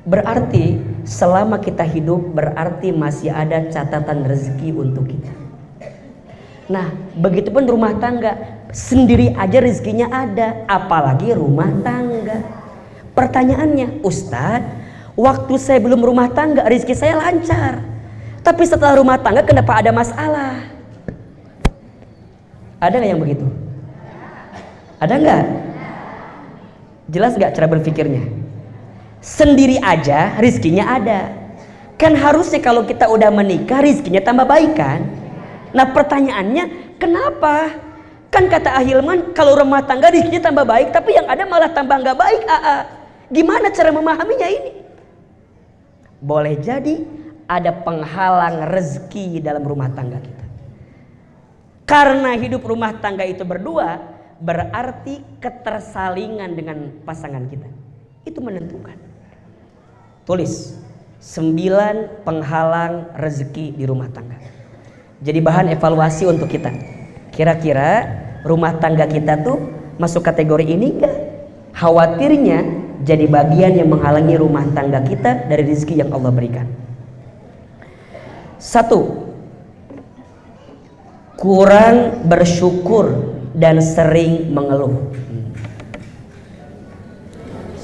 Berarti selama kita hidup berarti masih ada catatan rezeki untuk kita. Nah, begitupun rumah tangga, sendiri aja rezekinya ada, apalagi rumah tangga. Pertanyaannya, Ustadz, waktu saya belum rumah tangga rezeki saya lancar, tapi setelah rumah tangga kenapa ada masalah? Ada nggak yang begitu? Ada nggak? Jelas nggak cara berpikirnya? Sendiri aja rizkinya ada. Kan harusnya kalau kita udah menikah rizkinya tambah baik kan? Nah pertanyaannya kenapa? Kan kata Ahilman kalau rumah tangga rizkinya tambah baik, tapi yang ada malah tambah nggak baik. Gimana cara memahaminya ini? Boleh jadi ada penghalang rezeki dalam rumah tangga kita. Karena hidup rumah tangga itu berdua, berarti ketersalingan dengan pasangan kita. Itu menentukan. Tulis 9 penghalang rezeki di rumah tangga. Jadi bahan evaluasi untuk kita. Kira-kira rumah tangga kita tuh masuk kategori ini enggak? Khawatirnya jadi bagian yang menghalangi rumah tangga kita dari rezeki yang Allah berikan. 1. Kurang bersyukur dan sering mengeluh.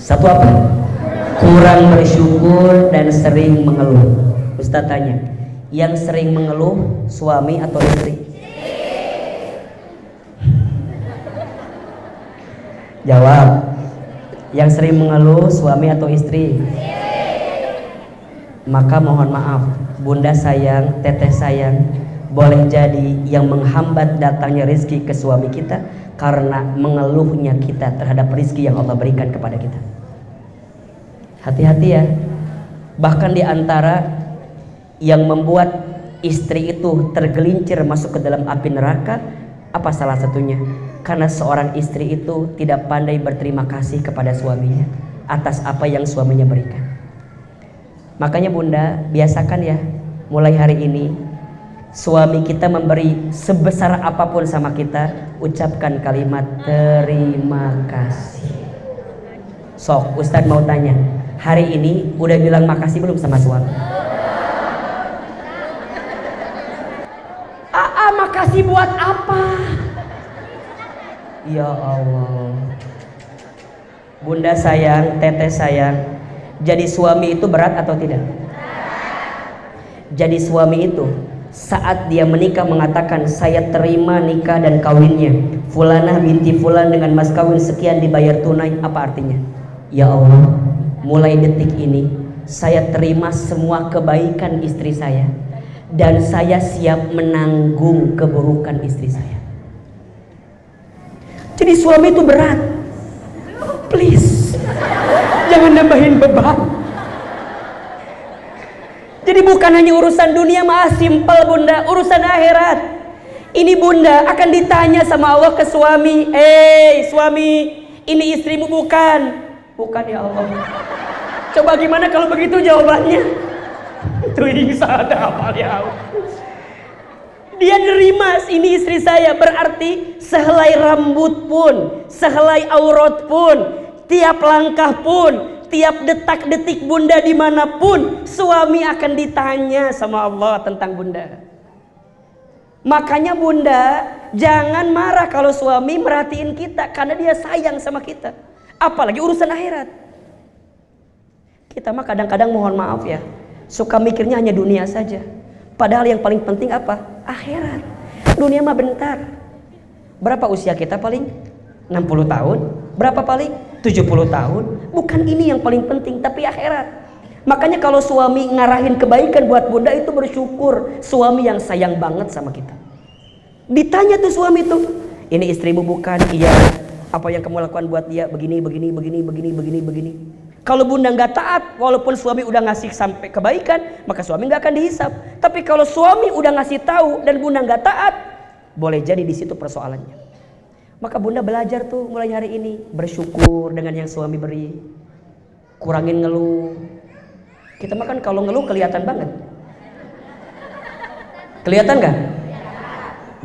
1 apa? Kurang bersyukur dan sering mengeluh. Ustaz tanya, yang sering mengeluh suami atau istri? Jawab. Yang sering mengeluh suami atau istri? Maka mohon maaf, bunda sayang, teteh sayang, boleh jadi yang menghambat datangnya rezeki ke suami kita karena mengeluhnya kita terhadap rezeki yang Allah berikan kepada kita. Hati-hati ya. Bahkan di antara yang membuat istri itu tergelincir masuk ke dalam api neraka, apa salah satunya? Karena seorang istri itu tidak pandai berterima kasih kepada suaminya atas apa yang suaminya berikan. Makanya bunda, biasakan ya, mulai hari ini suami kita memberi sebesar apapun sama kita, ucapkan kalimat terima kasih. Sok, Ustadz mau tanya, hari ini udah bilang makasih belum sama suami? Makasih buat apa? Ya Allah. Bunda sayang, teteh sayang, jadi suami itu berat atau tidak? Jadi suami itu saat dia menikah mengatakan saya terima nikah dan kawinnya Fulanah binti Fulan dengan mas kawin sekian dibayar tunai, apa artinya? Ya Allah, mulai detik ini saya terima semua kebaikan istri saya dan saya siap menanggung keburukan istri saya. Jadi suami itu berat. Please, jangan nambahin beban. Jadi bukan hanya urusan dunia, maaf simpel bunda, urusan akhirat. Ini bunda akan ditanya sama Allah ke suami, suami, ini istrimu bukan? Bukan ya Allah. Coba gimana kalau begitu jawabannya? Itu insya Allah ya Allah. Dia nerima ini istri saya, berarti sehelai rambut pun, sehelai aurat pun, tiap langkah pun, tiap detak-detik bunda dimanapun, suami akan ditanya sama Allah tentang bunda. Makanya bunda, jangan marah kalau suami merhatiin kita, karena dia sayang sama kita. Apalagi urusan akhirat. Kita mah kadang-kadang mohon maaf ya, suka mikirnya hanya dunia saja. Padahal yang paling penting apa? Akhirat. Dunia mah bentar. Berapa usia kita paling? 60 tahun. Berapa paling? 70 tahun. Bukan ini yang paling penting, tapi akhirat. Makanya kalau suami ngarahin kebaikan buat bunda itu bersyukur. Suami yang sayang banget sama kita. Ditanya tuh suami tuh, ini istrimu bukan? Iya. Apa yang kamu lakukan buat dia? Begini. Kalau bunda nggak taat, walaupun suami udah ngasih sampai kebaikan, maka suami nggak akan dihisap. Tapi kalau suami udah ngasih tahu dan bunda nggak taat, boleh jadi di situ persoalannya. Maka bunda belajar tuh mulai hari ini bersyukur dengan yang suami beri, kurangin ngeluh. Kita makan kalau ngeluh kelihatan banget. Kelihatan nggak?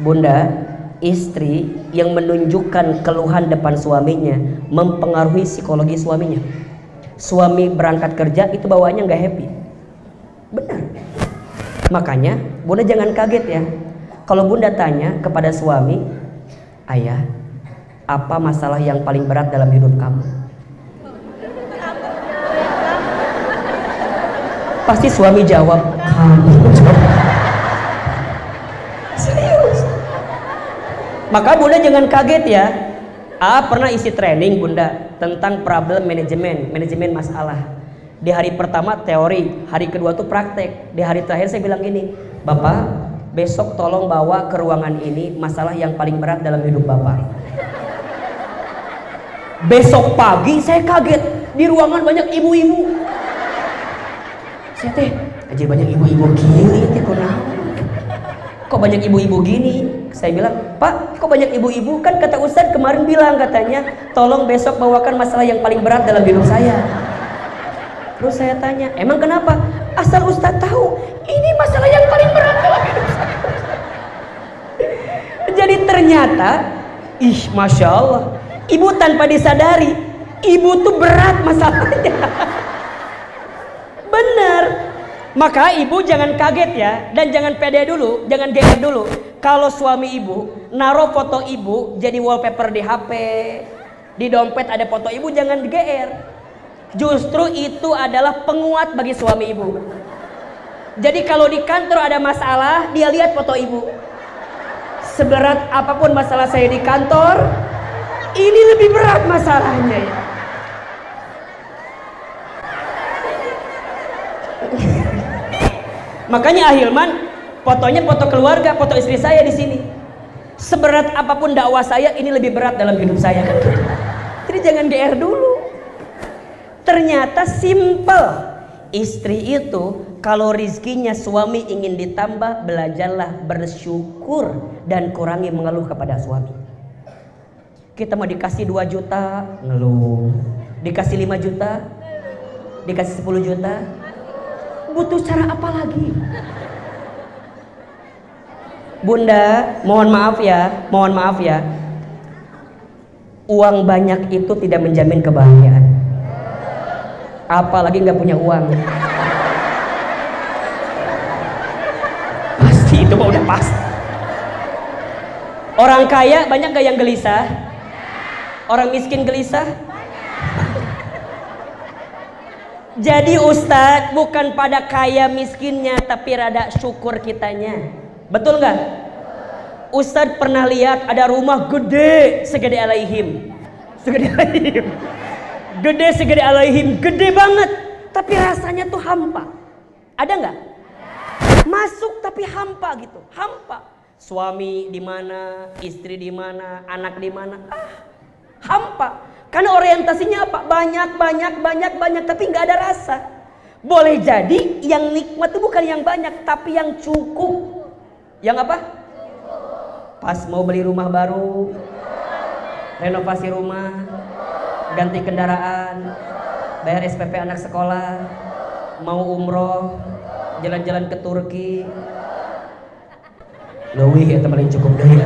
Bunda, istri yang menunjukkan keluhan depan suaminya mempengaruhi psikologi suaminya. suami berangkat kerja itu bawaannya nggak happy. Benar. Makanya Bunda jangan kaget ya kalau Bunda tanya kepada suami, ayah, apa masalah yang paling berat dalam hidup kamu? Pasti suami jawab, kamu. Serius. Maka Bunda jangan kaget ya. Pernah isi training Bunda tentang problem manajemen masalah. Di hari pertama teori, hari kedua tuh praktek. Di hari terakhir saya bilang gini, Bapak, besok tolong bawa ke ruangan ini masalah yang paling berat dalam hidup Bapak. Besok pagi saya kaget, di ruangan banyak ibu-ibu. Saya teh, aja banyak ibu-ibu gini, kok banyak ibu-ibu gini? Saya bilang, Pak, kok banyak ibu-ibu? Kan kata Ustadz kemarin bilang katanya, tolong besok bawakan masalah yang paling berat dalam hidup saya. Terus saya tanya, emang kenapa? Asal Ustadz tahu, ini masalah yang paling berat dalam hidup saya. Jadi ternyata, Masya Allah, ibu tanpa disadari, ibu tuh berat masalahnya. Bener. Maka ibu jangan kaget ya, dan jangan pede dulu, jangan geger dulu. Kalau suami ibu naruh foto ibu jadi wallpaper di HP, di dompet ada foto ibu, jangan GR. Justru itu adalah penguat bagi suami ibu. Jadi kalau di kantor ada masalah, dia lihat foto ibu. Seberat apapun masalah saya di kantor, ini lebih berat masalahnya ya. Makanya Ahilman fotonya foto keluarga, foto istri saya di sini. Seberat apapun dakwah saya, ini lebih berat dalam hidup saya. Jadi jangan GR dulu. Ternyata simple. Istri itu kalau rizkinya suami ingin ditambah, belajarlah bersyukur dan kurangi mengeluh kepada suami. Kita mau dikasih 2 juta, ngeluh. Dikasih 5 juta, dikasih 10 juta, butuh cara apa lagi? Bunda, mohon maaf ya. Uang banyak itu tidak menjamin kebahagiaan. Apalagi nggak punya uang. Pasti itu mah udah pasti. Orang kaya banyak gak yang gelisah? Orang miskin gelisah? Jadi Ustadz bukan pada kaya miskinnya, tapi rada syukur kitanya. Betul nggak? Ustadz pernah lihat ada rumah gede segede alaihim. Gede segede alaihim, gede banget. Tapi rasanya tuh hampa. Ada nggak? Masuk tapi hampa gitu, hampa. Suami di mana, istri di mana, anak di mana? Hampa. Karena orientasinya apa? Banyak, tapi nggak ada rasa. Boleh jadi yang nikmat itu bukan yang banyak, tapi yang cukup. Yang apa? Pas mau beli rumah baru, renovasi rumah, ganti kendaraan, bayar SPP anak sekolah, mau umroh, jalan-jalan ke Turki. Lewih ya teman, cukup deh ya.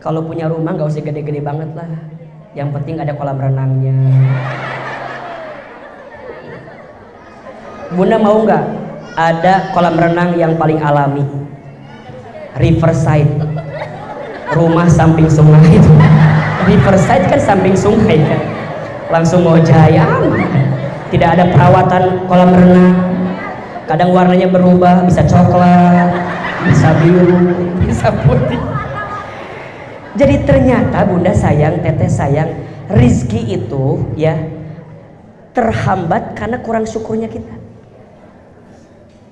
Kalau punya rumah nggak usah gede-gede banget lah. Yang penting ada kolam renangnya. Bunda mau nggak ada kolam renang yang paling alami? Riverside. Rumah samping sungai itu. Riverside kan samping sungai kan. Langsung mau jaya. Tidak ada perawatan kolam renang. Kadang warnanya berubah, bisa coklat, bisa biru, bisa putih. Jadi ternyata Bunda sayang, Teteh sayang, rizki itu ya terhambat karena kurang syukurnya kita.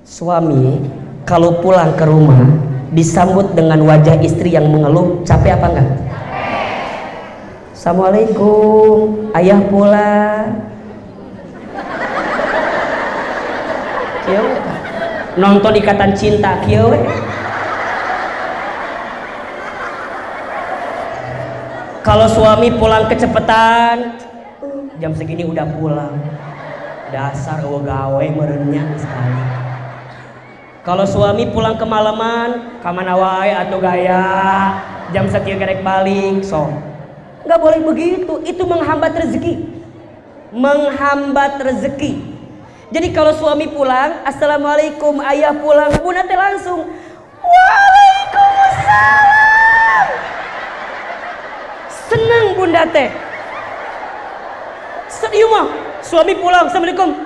Suami kalau pulang ke rumah disambut dengan wajah istri yang mengeluh, capek apa enggak? Assalamualaikum, ayah pulang. Kieu nonton Ikatan Cinta kieu. Kalau suami pulang kecepatan, jam segini udah pulang. Dasar gawe merenya sekali. Kalau suami pulang kemalaman, kamana wae atuh gaya. Jam sekieu gerek balik, sok. Nggak boleh begitu, itu menghambat rezeki. Menghambat rezeki. Jadi kalau suami pulang, assalamualaikum, ayah pulang, bunda teh langsung waalaikumsalam. Senang bunda teh. Sedih mah, suami pulang, assalamualaikum.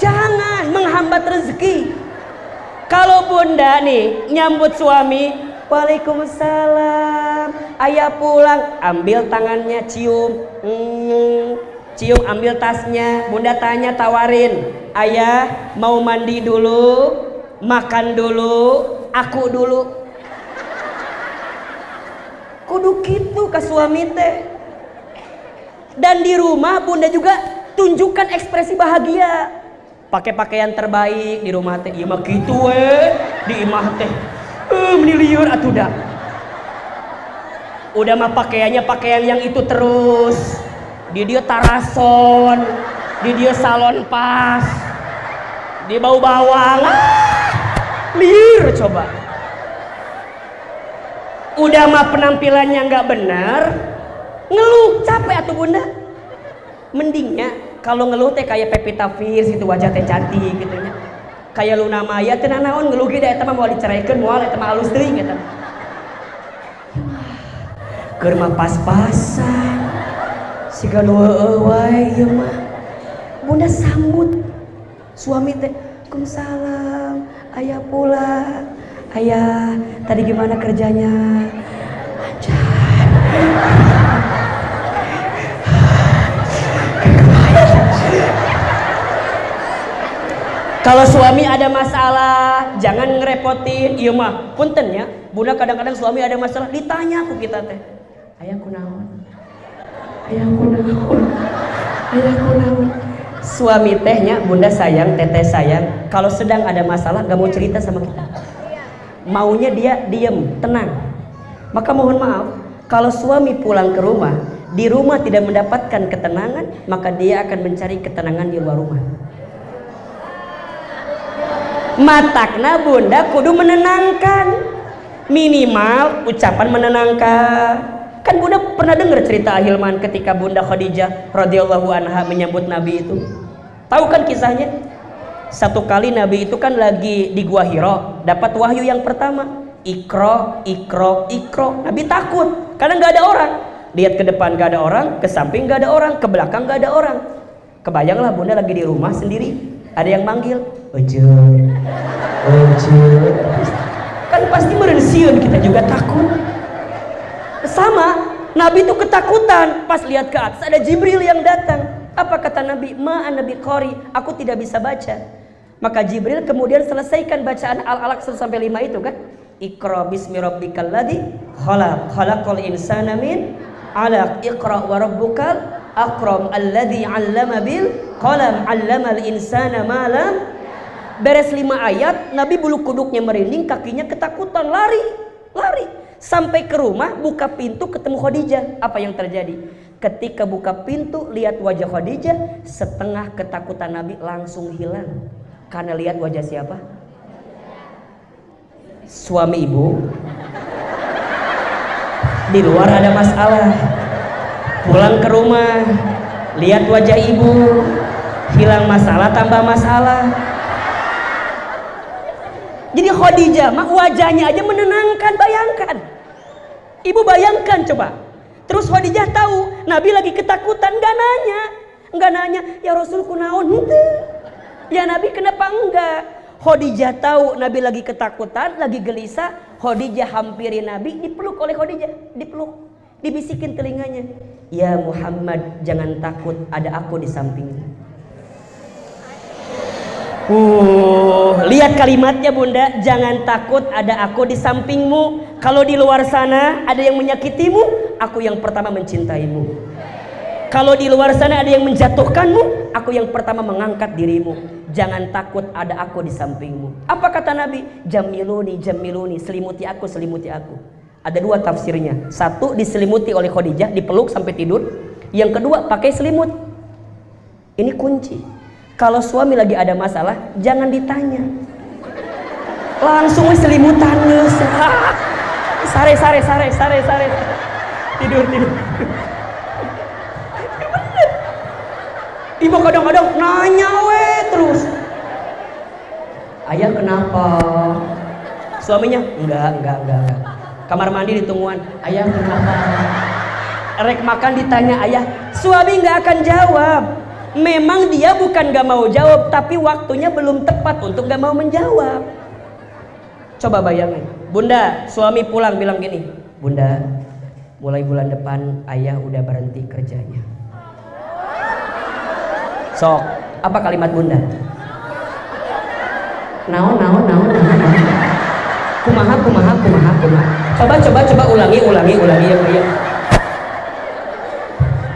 Jangan menghambat rezeki. Kalau bunda nih nyambut suami, waalaikumsalam, ayah pulang, ambil tangannya, cium, cium, ambil tasnya, bunda tanya, tawarin, ayah mau mandi dulu, makan dulu, aku dulu. Kudu gitu ke suami teh. Dan di rumah bunda juga tunjukkan ekspresi bahagia, pakai pakaian terbaik di rumah teh. Iya mah gitu di imah teh. Meniliur atuh dah. Udah mah pakaiannya pakaian yang itu terus. Di dia tarason, di dia salon pas, di bau bawang. Liur coba. Udah mah penampilannya nggak benar, ngeluh, capek atuh bunda. Mendingnya kalau ngeluh teh kayak Pevita Pierce gitu, wajah teh cantik gitu nya. Kayak Luna Maya teh naon ngeluh ge da eta mah moal diceraikeun moal eta mah halus teuing eta. Keur mah pas-pasan. Siga nu heueuh wae ieu mah. Bunda sambut suami teh, "Waalaikumsalam, ayah pulang. Ayah, tadi gimana kerjanya?" Kalau suami ada masalah, jangan ngerepotin. Iya mah, punten ya. Bunda kadang-kadang suami ada masalah, ditanya aku kita teh. Ayah kunaon? Ayah kunaon? Ayah kunaon? Suami tehnya, bunda sayang, teteh sayang. Kalau sedang ada masalah, gak mau cerita sama kita. Maunya dia diem, tenang. Maka mohon maaf, kalau suami pulang ke rumah, di rumah tidak mendapatkan ketenangan, maka dia akan mencari ketenangan di luar rumah. Matakna bunda kudu menenangkan, minimal ucapan menenangkan. Kan bunda pernah dengar cerita Ahilman ketika bunda Khadijah radhiyallahu anha menyambut Nabi itu. Tahu kan kisahnya? Satu kali Nabi itu kan lagi di Gua Hiro, dapat wahyu yang pertama, Iqra, Iqra, Iqra. Nabi takut karena nggak ada orang. Lihat ke depan nggak ada orang, ke samping nggak ada orang, ke belakang nggak ada orang. Kebayanglah bunda lagi di rumah sendiri, ada yang manggil, "Ujul, ujul." Kan pasti merensiun, kita juga takut. Sama, Nabi itu ketakutan pas lihat ke atas ada Jibril yang datang. Apa kata Nabi? "Ma'an Nabi qari, aku tidak bisa baca." Maka Jibril kemudian selesaikan bacaan Al-Alaq 1-5 itu kan. Iqra bismi rabbikal ladzi khalaq, khalaqal insana min 'alaq, iqra wa rabbukal akram alladzi 'allama bil qalam 'allamal insana ma lam. Beres 5 ayat, Nabi bulu kuduknya merinding, kakinya ketakutan, lari. Sampai ke rumah, buka pintu ketemu Khadijah. Apa yang terjadi? Ketika buka pintu, lihat wajah Khadijah, setengah ketakutan Nabi langsung hilang. Karena lihat wajah siapa? Suami ibu. Di luar ada masalah. Pulang ke rumah, lihat wajah ibu, hilang masalah tambah masalah. Jadi Khadijah mah wajahnya aja menenangkan, bayangkan. Ibu bayangkan coba. Terus Khadijah tahu Nabi lagi ketakutan, nggak nanya, "Ya Rasul kunaon henteu?" Ya Nabi kenapa enggak? Khadijah tahu Nabi lagi ketakutan, lagi gelisah. Khadijah hampiri Nabi, dipeluk oleh Khadijah, dipeluk, dibisikin telinganya, "Ya Muhammad, jangan takut, ada aku di sampingmu." Lihat kalimatnya bunda, jangan takut, ada aku di sampingmu. Kalau di luar sana ada yang menyakitimu, aku yang pertama mencintaimu. Kalau di luar sana ada yang menjatuhkanmu, aku yang pertama mengangkat dirimu. Jangan takut, ada aku di sampingmu. Apa kata Nabi? Jamiluni, jamiluni, selimuti aku, selimuti aku. Ada 2 tafsirnya. Satu, diselimuti oleh Khadijah, dipeluk sampai tidur. Yang kedua, pakai selimut. Ini kunci. Kalau suami lagi ada masalah, jangan ditanya, langsung selimutan. Sare. Tidur. Ibu kadang-kadang nanya terus. Ayah kenapa? Suaminya enggak. Kamar mandi ditungguan. Ayah kenapa? Rek makan ditanya ayah. Suami nggak akan jawab. Memang dia bukan nggak mau jawab, tapi waktunya belum tepat untuk nggak mau menjawab. Coba bayangin, Bunda, suami pulang bilang gini, Bunda, mulai bulan depan ayah udah berhenti kerjanya. Sok, apa kalimat Bunda? Naon. Kumaha. Coba ulangi ya.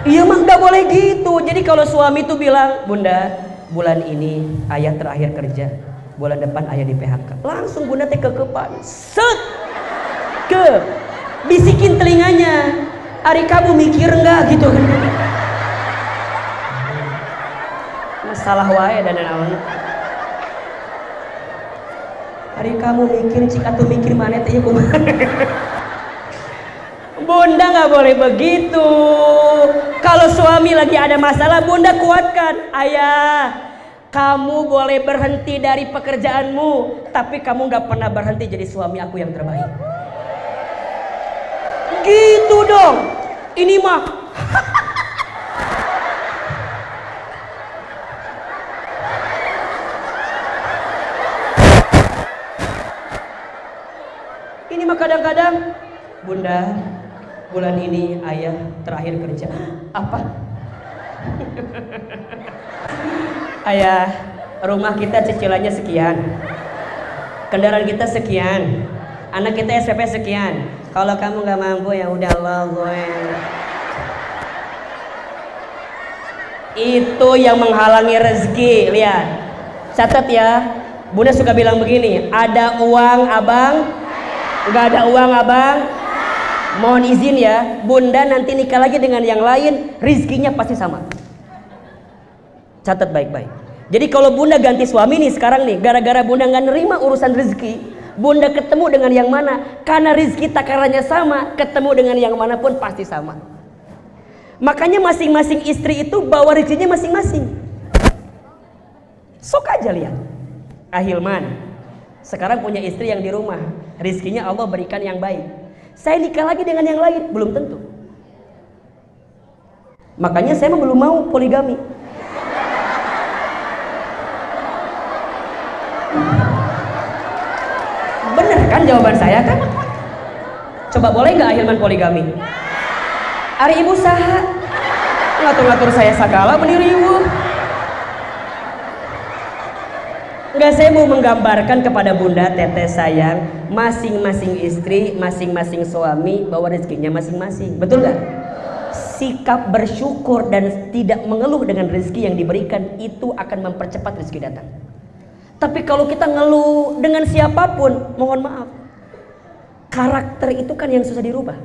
Iya mah nggak boleh gitu. Jadi kalau suami tuh bilang, Bunda, bulan ini ayah terakhir kerja, bulan depan ayah di PHK, langsung Bunda teh kekepan, set, bisikin telinganya, Ari kamu mikir nggak gitu kan? Masalah wae dan naon. Ari kamu mikir, cik atuh mikir mana teh kumaha? Bunda nggak boleh begitu. Kalau suami lagi ada masalah, Bunda kuatkan. Ayah, kamu boleh berhenti dari pekerjaanmu, tapi kamu nggak pernah berhenti jadi suami aku yang terbaik. Gitu dong. Ini mah. Ini mah kadang-kadang, Bunda, bulan ini ayah terakhir kerja. Apa? Ayah, rumah kita cicilannya sekian, kendaraan kita sekian, anak kita SPP sekian. Kalau kamu nggak mampu ya udah Allah gue. Itu yang menghalangi rezeki. Lihat, catat ya. Bunda suka bilang begini, ada uang abang, nggak ada uang abang. Mohon izin ya, Bunda nanti nikah lagi dengan yang lain, rizkinya pasti sama. Catat baik-baik. Jadi kalau Bunda ganti suami nih sekarang nih, gara-gara Bunda nggak nerima urusan rezeki, Bunda ketemu dengan yang mana? Karena rizki takarannya sama, ketemu dengan yang mana pun pasti sama. Makanya masing-masing istri itu bawa rizkinya masing-masing. Sok aja lihat. Ahilman sekarang punya istri yang di rumah, rizkinya Allah berikan yang baik. Saya nikah lagi dengan yang lain, belum tentu. Makanya saya belum mau poligami. Bener kan jawaban saya kan? Coba boleh nggak Ahilman poligami? Ari ibu saha? Ngatur-ngatur saya sagala meniriwu. Enggak, saya mau menggambarkan kepada Bunda, teteh sayang, masing-masing istri, masing-masing suami bawa rezekinya masing-masing. Betul nggak? Sikap bersyukur dan tidak mengeluh dengan rezeki yang diberikan itu akan mempercepat rezeki datang. Tapi kalau kita ngeluh dengan siapapun, mohon maaf, karakter itu kan yang susah dirubah.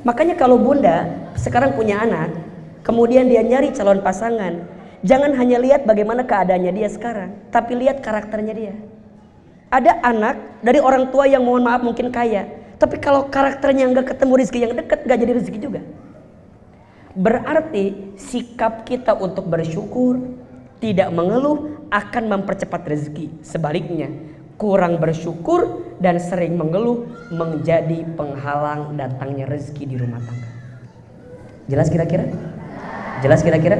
Makanya kalau Bunda sekarang punya anak, kemudian dia nyari calon pasangan, jangan hanya lihat bagaimana keadaannya dia sekarang, tapi lihat karakternya dia. Ada anak dari orang tua yang mohon maaf mungkin kaya, tapi kalau karakternya nggak ketemu rezeki yang dekat, nggak jadi rezeki juga. Berarti sikap kita untuk bersyukur, tidak mengeluh akan mempercepat rezeki. Sebaliknya, kurang bersyukur dan sering mengeluh menjadi penghalang datangnya rezeki di rumah tangga. Jelas kira-kira? Jelas kira-kira?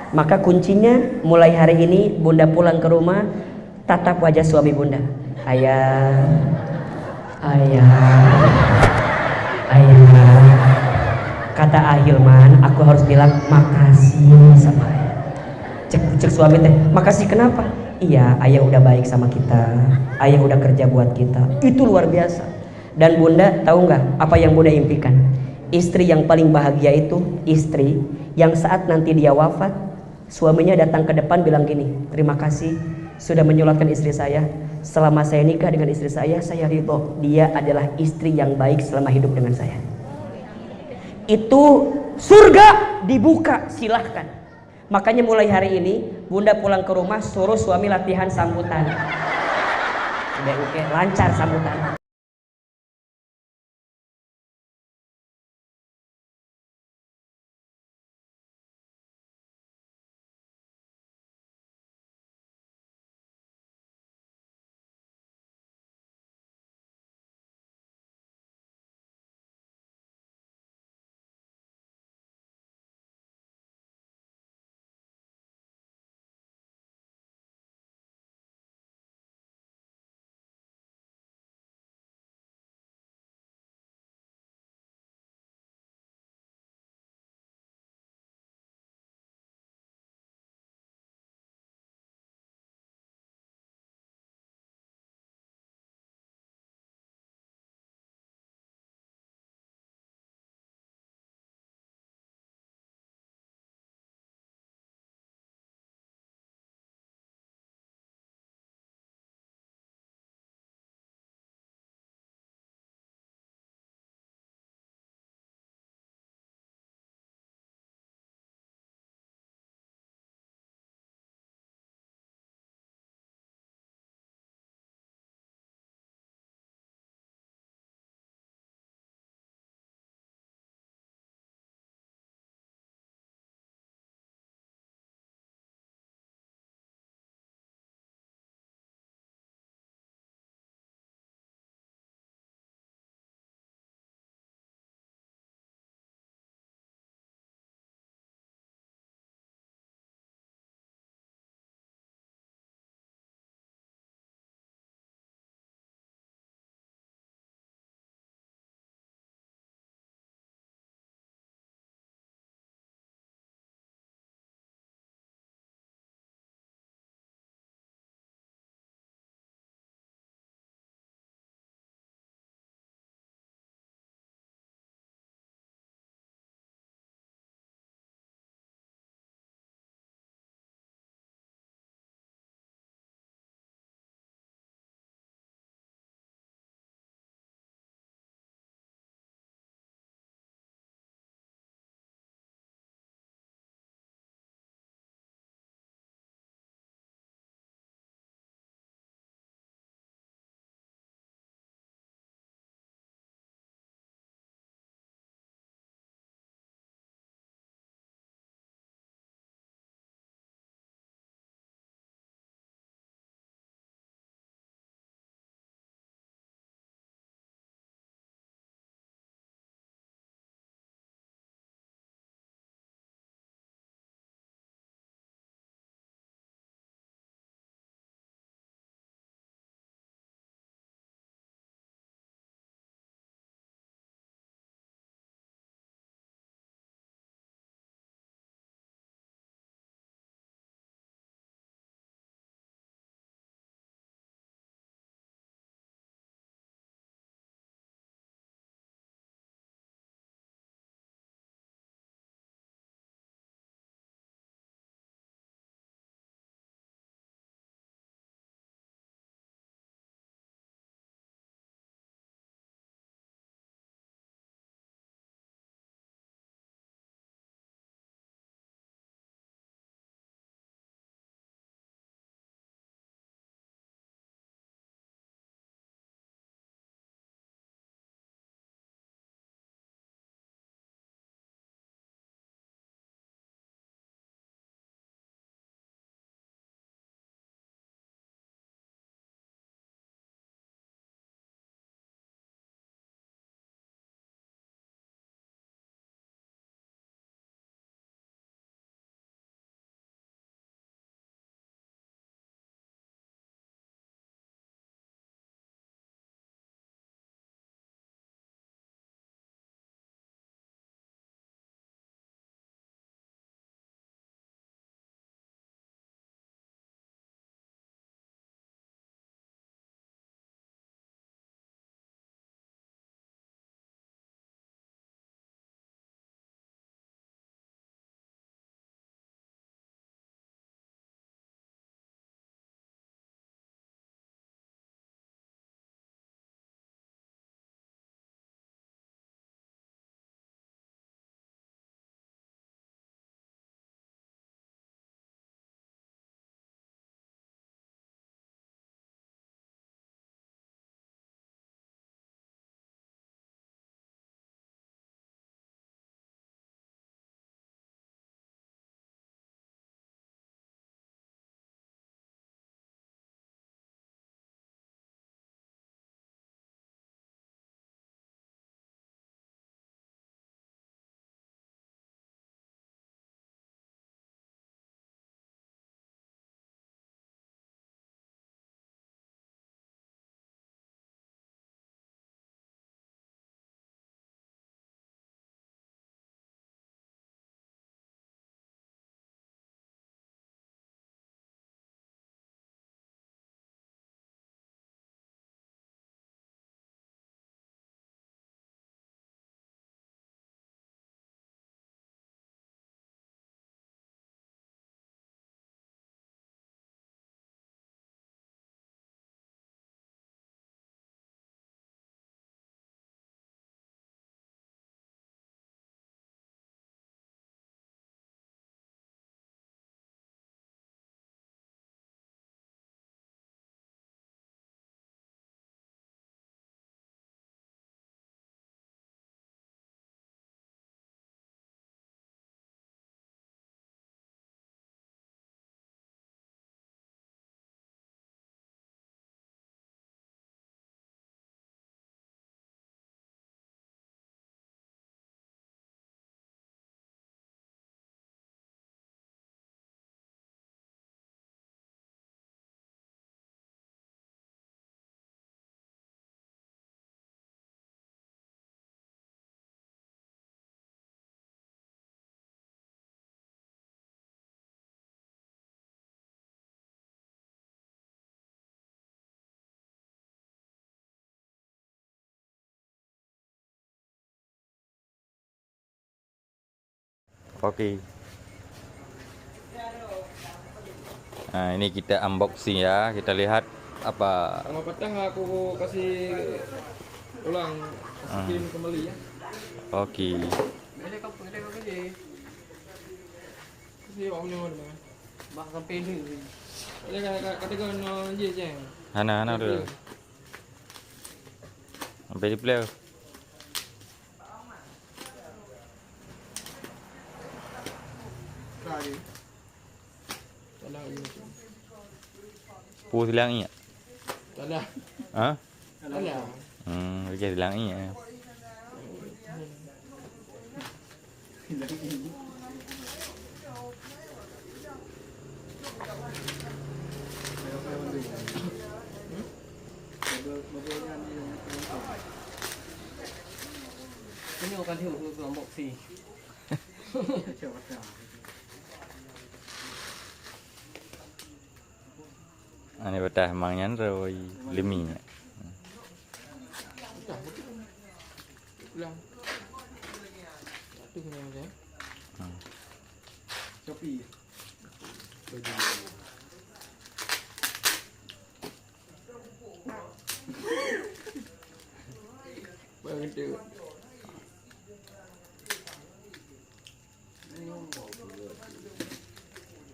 Maka kuncinya mulai hari ini Bunda pulang ke rumah, tatap wajah suami Bunda. Ayah. Kata Ahilman, aku harus bilang makasih sama ayah. Cek suami teh, makasih kenapa? Iya, ayah udah baik sama kita, ayah udah kerja buat kita. Itu luar biasa. Dan Bunda tahu nggak apa yang Bunda impikan? Istri yang paling bahagia itu istri yang saat nanti dia wafat, suaminya datang ke depan bilang gini, terima kasih sudah menyulatkan istri saya. Selama saya nikah dengan istri saya ridho. Dia adalah istri yang baik selama hidup dengan saya. Itu surga dibuka, silahkan. Makanya mulai hari ini Bunda pulang ke rumah suruh suami latihan sambutan. Udah oke, lancar sambutan. Oke. Nah, ini kita unboxing ya. Kita lihat apa. Sama petang aku kasih ulang, kasih kirim kembali ya. Oke. Ada kau kasih. Kasih awak punya mana? Bak sampai ni. Ada kata kau no je je. Hana udah. Sampai di play. Kali. Salah ini. Pu silang iya. Salah. Hah? Salah. Oke silang iya. Ini bukan hiu unboxing. Ini betah mangnya rồi limi. Ulang. Satu kena aja. Shopee. Bantu.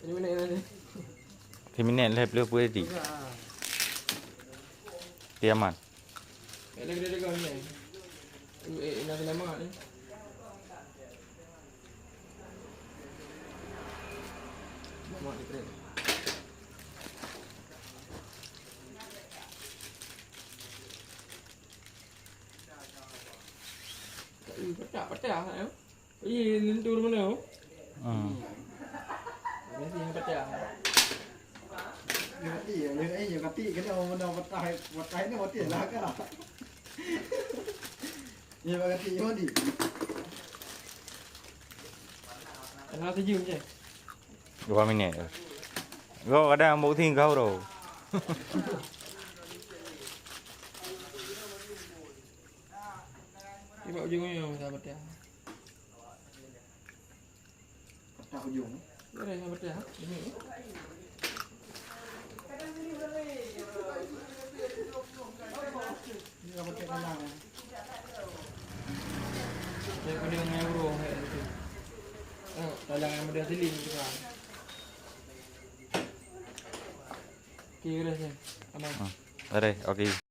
Ini mana ini? Feminin lah boleh boleh di. Tiamat. Lagi kau ni. Nasi lemak ni. Lemak ni keren. Pecah kan? Ini lentur mana? Ini yang pecah. Yung kati kena mana watai ni wati lah kan. Yung kati yung di. Kenapa sejum je? 2 minit. Kau ada unboxing kau rồi. Ibu ujungnya yang pecah. Tak ujung. Ada yang pecah. Ini. Ni apa kena nang. Yang kena dengan euro itu. Dalam yang model siling juga. Kira sih. Aman. Ở đây, ok.